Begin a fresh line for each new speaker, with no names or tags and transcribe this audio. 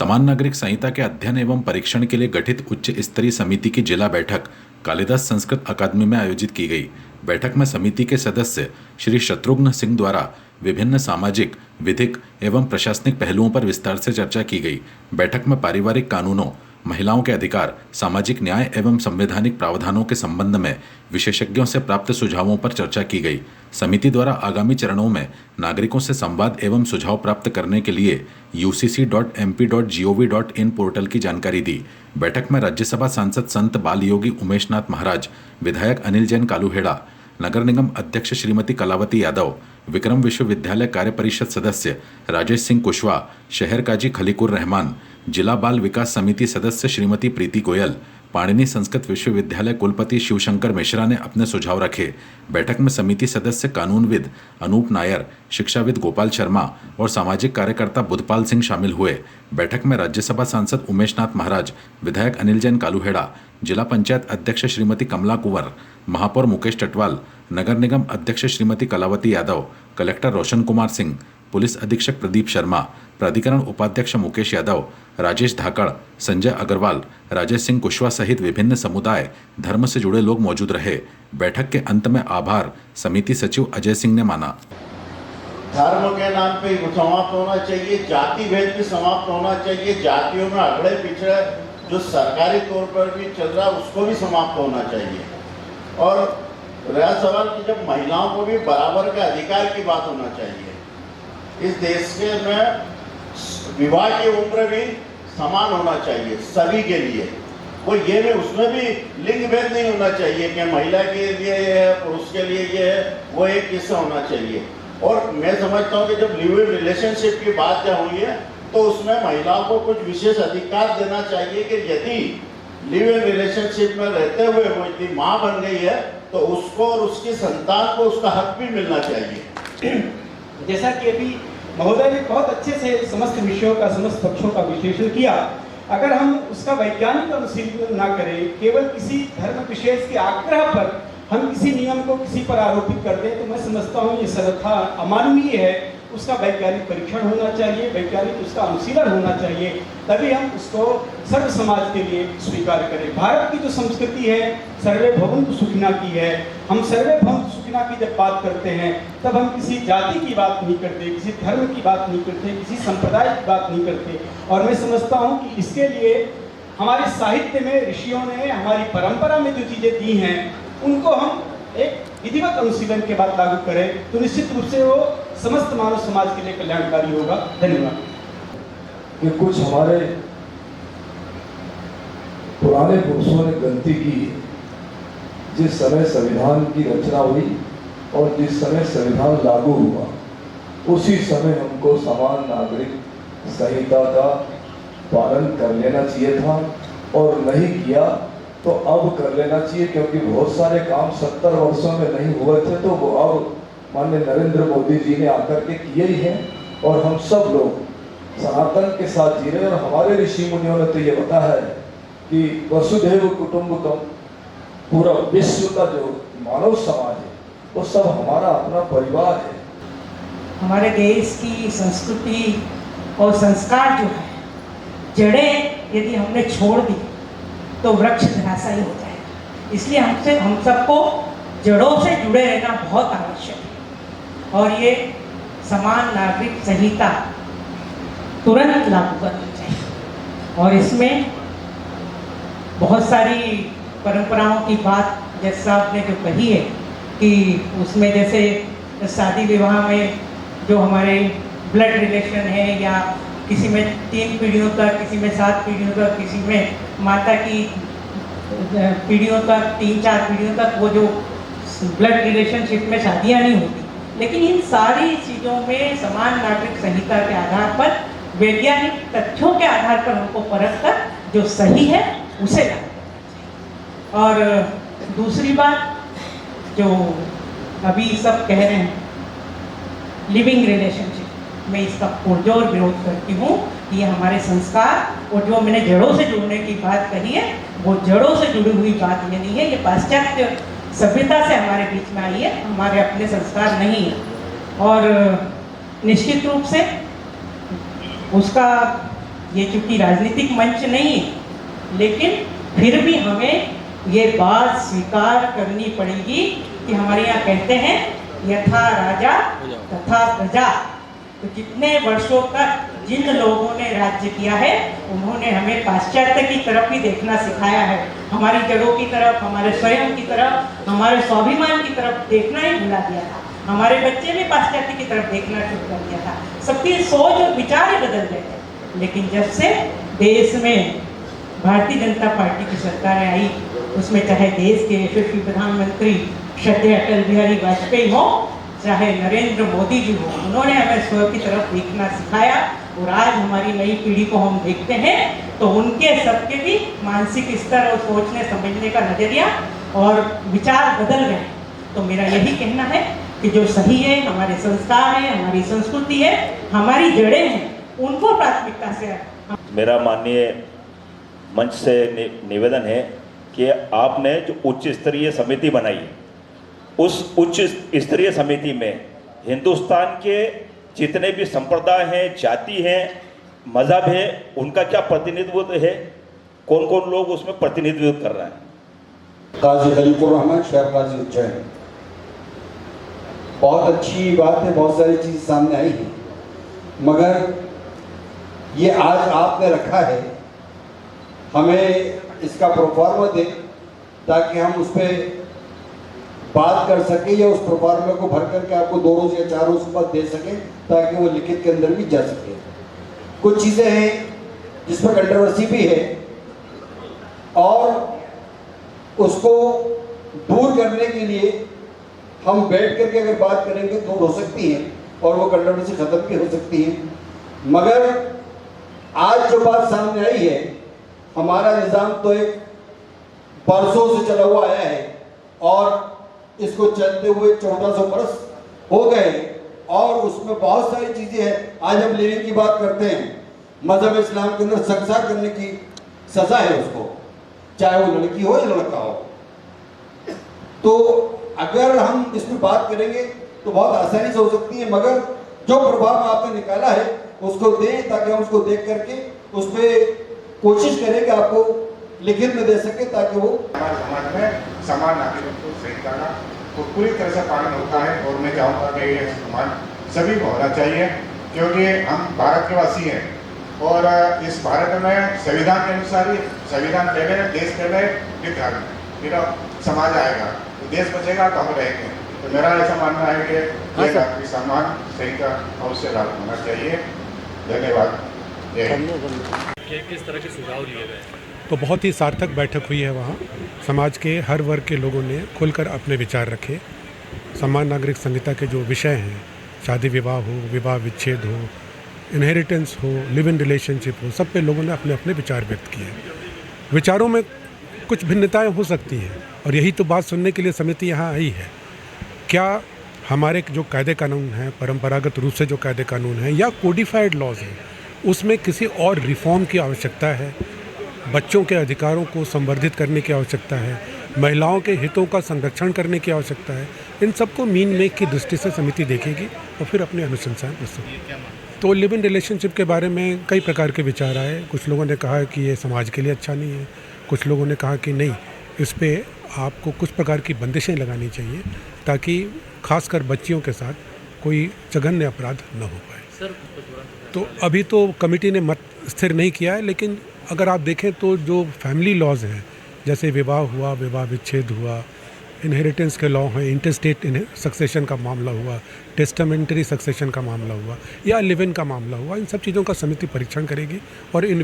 समान नागरिक संहिता के अध्ययन एवं परीक्षण के लिए गठित उच्च स्तरीय समिति की जिला बैठक कालिदास संस्कृत अकादमी में आयोजित की गई। बैठक में समिति के सदस्य श्री शत्रुघ्न सिंह द्वारा विभिन्न सामाजिक, विधिक एवं प्रशासनिक पहलुओं पर विस्तार से चर्चा की गई। बैठक में पारिवारिक कानूनों, महिलाओं के अधिकार, सामाजिक न्याय एवं संवैधानिक प्रावधानों के संबंध में विशेषज्ञों से प्राप्त सुझावों पर चर्चा की गई। समिति द्वारा आगामी चरणों में नागरिकों से संवाद एवं सुझाव प्राप्त करने के लिए ucc.mp.gov.in पोर्टल की जानकारी दी। बैठक में राज्यसभा सांसद संत बाल योगी उमेशनाथ महाराज, विधायक अनिल जैन कालूहेड़ा, नगर निगम अध्यक्ष श्रीमती कलावती यादव, विक्रम विश्वविद्यालय कार्य परिषद सदस्य राजेश सिंह कुशवाहा, शहर काजी खलीकुर रहमान, जिला बाल विकास समिति सदस्य श्रीमती प्रीति गोयल, पाणिनि संस्कृत विश्वविद्यालय कुलपति शिवशंकर मिश्रा ने अपने सुझाव रखे। बैठक में समिति सदस्य कानूनविद अनूप नायर, शिक्षाविद गोपाल शर्मा और सामाजिक कार्यकर्ता बुधपाल सिंह शामिल हुए। बैठक में राज्यसभा सांसद उमेशनाथ महाराज, विधायक अनिल जैन कालूहेड़ा, जिला पंचायत अध्यक्ष श्रीमती कमला कुंवर, महापौर मुकेश टटवाल, नगर निगम अध्यक्ष श्रीमती कलावती यादव, कलेक्टर रोशन कुमार सिंह, पुलिस अधीक्षक प्रदीप शर्मा, प्राधिकरण उपाध्यक्ष मुकेश यादव, राजेश धाकड़, संजय अग्रवाल, राजेश सिंह कुशवाहा सहित विभिन्न समुदाय, धर्म से जुड़े लोग मौजूद रहे। बैठक के अंत में आभार समिति सचिव अजय सिंह ने माना।
धर्म के नाम पे समाप्त होना चाहिए, जाति भेद भी समाप्त होना चाहिए, जातियों में अगड़े पिछड़े जो सरकारी तौर पर भी चल रहा है उसको भी समाप्त होना चाहिए। और रहा सवाल कि जब महिलाओं को भी बराबर के अधिकार की बात होना चाहिए। इस देश के में विवाह की उम्र भी समान होना चाहिए सभी के लिए। वो ये नहीं, उसमें भी लिंग भेद नहीं होना चाहिए कि महिला के लिए ये है, पुरुष के लिए ये है, वो एक किस्सा होना चाहिए। और मैं समझता हूँ कि जब लिव इन रिलेशनशिप की बात जब हुई है तो उसमें महिलाओं को कुछ विशेष अधिकार देना चाहिए कि यदि लिव इन रिलेशनशिप में रहते हुए वो यदि माँ बन गई है तो उसको और उसकी संतान को उसका हक भी मिलना चाहिए।
जैसा कि अभी महोदय ने बहुत अच्छे से समस्त विषयों का, समस्त पक्षों का विश्लेषण किया, अगर हम उसका वैज्ञानिक अनुशीलन ना करें, केवल किसी धर्म विशेष के आग्रह पर हम किसी नियम को किसी पर आरोपित कर दें, तो मैं समझता हूँ ये सर्वथा अमानवीय है। उसका वैज्ञानिक परीक्षण होना चाहिए, वैज्ञानिक उसका अनुशीलन होना चाहिए, तभी हम उसको सर्व समाज के लिए स्वीकार करें। भारत की जो संस्कृति है सर्वे भवन्तु सुखिनः की है। हम सर्वे भवन्तु सुखिनः की जब बात करते हैं तब हम किसी जाति की बात नहीं करते, किसी धर्म की बात नहीं करते, किसी संप्रदाय की बात नहीं करते। और मैं समझता हूँ कि इसके लिए हमारे साहित्य में ऋषियों ने, हमारी परंपरा में जो चीज़ें दी हैं उनको हम एक विधिवत अनुशीलन के बाद लागू करें तो निश्चित रूप से वो समस्त मानव समाज के लिए कल्याणकारी होगा। धन्यवाद।
कि कुछ हमारे पुराने पुरुषों ने गलती की। जिस समय संविधान की रचना हुई और जिस समय संविधान लागू हुआ उसी समय हमको समान नागरिक संहिता का पालन कर लेना चाहिए था, और नहीं किया तो अब कर लेना चाहिए, क्योंकि बहुत सारे काम 70 वर्षों में नहीं हुए थे तो वो अब माननीय नरेंद्र मोदी जी ने आकर के किए ही हैं। और हम सब लोग सनातन के साथ जी रहे। और हमारे ऋषि मुनियों ने तो ये बताया है कि वसुधैव कुटुंबकम, पूरा विश्व का जो मानव समाज है वो सब हमारा अपना परिवार है।
हमारे देश की संस्कृति और संस्कार जो है, जड़ें यदि हमने छोड़ दी तो वृक्ष धराशायी हो जाएगा। इसलिए हम सबको जड़ों से जुड़े रहना बहुत आवश्यक है। और ये समान नागरिक संहिता तुरंत लागू करनी चाहिए। और इसमें बहुत सारी परंपराओं की बात जैसा आपने जो कही है कि उसमें जैसे शादी विवाह में जो हमारे ब्लड रिलेशन है, या किसी में 3 पीढ़ियों तक, किसी में 7 पीढ़ियों तक, किसी में माता की पीढ़ियों तक, 3-4 पीढ़ियों तक वो जो ब्लड रिलेशनशिप में शादियाँ नहीं होती। लेकिन इन सारी चीज़ों में समान नागरिक संहिता के आधार पर, वैज्ञानिक तथ्यों के आधार पर हमको परख कर जो सही है उसे लागू करना चाहिए। और दूसरी बात जो अभी सब कह रहे हैं लिविंग रिलेशनशिप, मैं इसका पुरजोर विरोध करती हूँ कि ये हमारे संस्कार और जो मैंने जड़ों से जुड़ने की बात कही है वो जड़ों से जुड़ी हुई बात ये नहीं है। ये पाश्चात्य सभ्यता से हमारे बीच में आई है, हमारे अपने संस्कार नहीं है। और निश्चित रूप से उसका ये चूंकि राजनीतिक मंच नहीं है, लेकिन फिर भी हमें ये बात स्वीकार करनी पड़ेगी कि हमारे यहाँ कहते हैं यथा राजा तथा प्रजा। तो जितने वर्षों तक जिन लोगों ने राज्य किया है उन्होंने हमें पाश्चात्य की तरफ ही देखना सिखाया है, हमारी जड़ों की तरफ, हमारे स्वयं की तरफ, हमारे स्वाभिमान की तरफ देखना ही भुला दिया था। हमारे बच्चे भी पाश्चात्य की तरफ देखना शुरू कर दिया था, सबकी सोच और विचार ही बदल गए थे। लेकिन जब से देश में भारतीय जनता पार्टी की सरकार आई, उसमें चाहे देश के यशस्वी प्रधानमंत्री श्रद्धेय अटल बिहारी वाजपेयी हो, चाहे नरेंद्र मोदी जी हो, उन्होंने हमें स्वयं की तरफ देखना सिखाया। और आज हमारी नई पीढ़ी को हम देखते हैं तो उनके सबके भी मानसिक स्तर और सोचने समझने का नजरिया और विचार बदल गए। तो मेरा यही कहना है कि जो सही है, हमारे संस्कार है, हमारी संस्कृति है, हमारी जड़ें हैं, उनको प्राथमिकता से
मेरा माननीय मंच से निवेदन है कि आपने जो उच्च स्तरीय समिति बनाई है, उस उच्च स्तरीय समिति में हिंदुस्तान के जितने भी संप्रदाय हैं, जाति हैं, मजहब है, उनका क्या प्रतिनिधित्व है, कौन कौन लोग उसमें प्रतिनिधित्व कर रहे हैं।
काजी खलीकुर रहमान, शहर काजी उज्जैन। बहुत अच्छी बात है, बहुत सारी चीज़ सामने आई है, मगर ये आज आपने रखा है, हमें इसका प्रोफार्मा दें ताकि हम उस पर बात कर सकें या उस प्रोफार्मा को भर करके आपको 2 रोज़ या 4 रोज़ बाद दे सकें ताकि वो लिखित के अंदर भी जा सके। कुछ चीज़ें हैं जिस पर कंट्रोवर्सी भी है और उसको दूर करने के लिए हम बैठ करके अगर बात करेंगे दूर हो सकती है और वो कंट्रोवर्सी ख़त्म भी हो सकती है। मगर आज जो बात सामने आई है, हमारा निज़ाम तो एक बरसों से चला हुआ आया है और इसको चलते हुए 1400 बरस हो गए और उसमें बहुत सारी चीज़ें हैं। आज हम लिविंग की बात करते हैं, मजहब इस्लाम के अंदर संसार करने की सज़ा है उसको, चाहे वो लड़की हो या लड़का हो। तो अगर हम इसमें बात करेंगे तो बहुत आसानी से हो सकती है, मगर जो प्रभाव आपने निकाला है उसको दें ताकि हम उसको देख करके उस पर कोशिश करें कि आपको लिखित में दे सके ताकि वो
हमारे समाज में समान नागरिकत्व संहिता का तो पूरी तरह से पालन होता है। और मैं चाहूँगा कि ये सम्मान सभी को होना चाहिए, क्योंकि हम भारत के वासी हैं और इस भारत में संविधान के अनुसार ही संविधान पहले, देश पहले, फिर समाज आएगा, तो देश बचेगा तो हम रहेंगे। तो मेरा ऐसा मानना है कि ये नागरिक सम्मान संहिता अवश्य लागू होना चाहिए। धन्यवाद।
किस तरह के सुझाव दिए गए?
तो बहुत ही सार्थक बैठक हुई है वहाँ। समाज के हर वर्ग के लोगों ने खुलकर अपने विचार रखे। समान नागरिक संहिता के जो विषय हैं, शादी विवाह हो, विवाह विच्छेद हो, इनहेरिटेंस हो, लिव इन रिलेशनशिप हो, सब पे लोगों ने अपने अपने विचार व्यक्त किए। विचारों में कुछ भिन्नताएं हो सकती हैं और यही तो बात सुनने के लिए समिति यहाँ आई है। क्या हमारे जो कायदे कानून हैं, परंपरागत रूप से जो कायदे कानून हैं या कोडिफाइड लॉज हैं, उसमें किसी और रिफॉर्म की आवश्यकता है? बच्चों के अधिकारों को संवर्धित करने की आवश्यकता है, महिलाओं के हितों का संरक्षण करने की आवश्यकता है। इन सबको मीन मेक की दृष्टि से समिति देखेगी और फिर अपने अनुशंसाएं प्रस्तुत। तो लिव इन रिलेशनशिप के बारे में कई प्रकार के विचार आए। कुछ लोगों ने कहा कि ये समाज के लिए अच्छा नहीं है, कुछ लोगों ने कहा कि नहीं, इस पर आपको कुछ प्रकार की बंदिशें लगानी चाहिए ताकि खासकर बच्चियों के साथ कोई जघन्य अपराध न हो पाए। तो अभी तो कमेटी ने मत स्थिर नहीं किया है, लेकिन अगर आप देखें तो जो फैमिली लॉज हैं, जैसे विवाह हुआ, विवाह विच्छेद हुआ, इनहेरिटेंस के लॉ हैं, इंटरस्टेट सक्सेशन का मामला हुआ, टेस्टामेंटरी सक्सेशन का मामला हुआ या लिव इन का मामला हुआ, इन सब चीज़ों का समिति परीक्षण करेगी और इन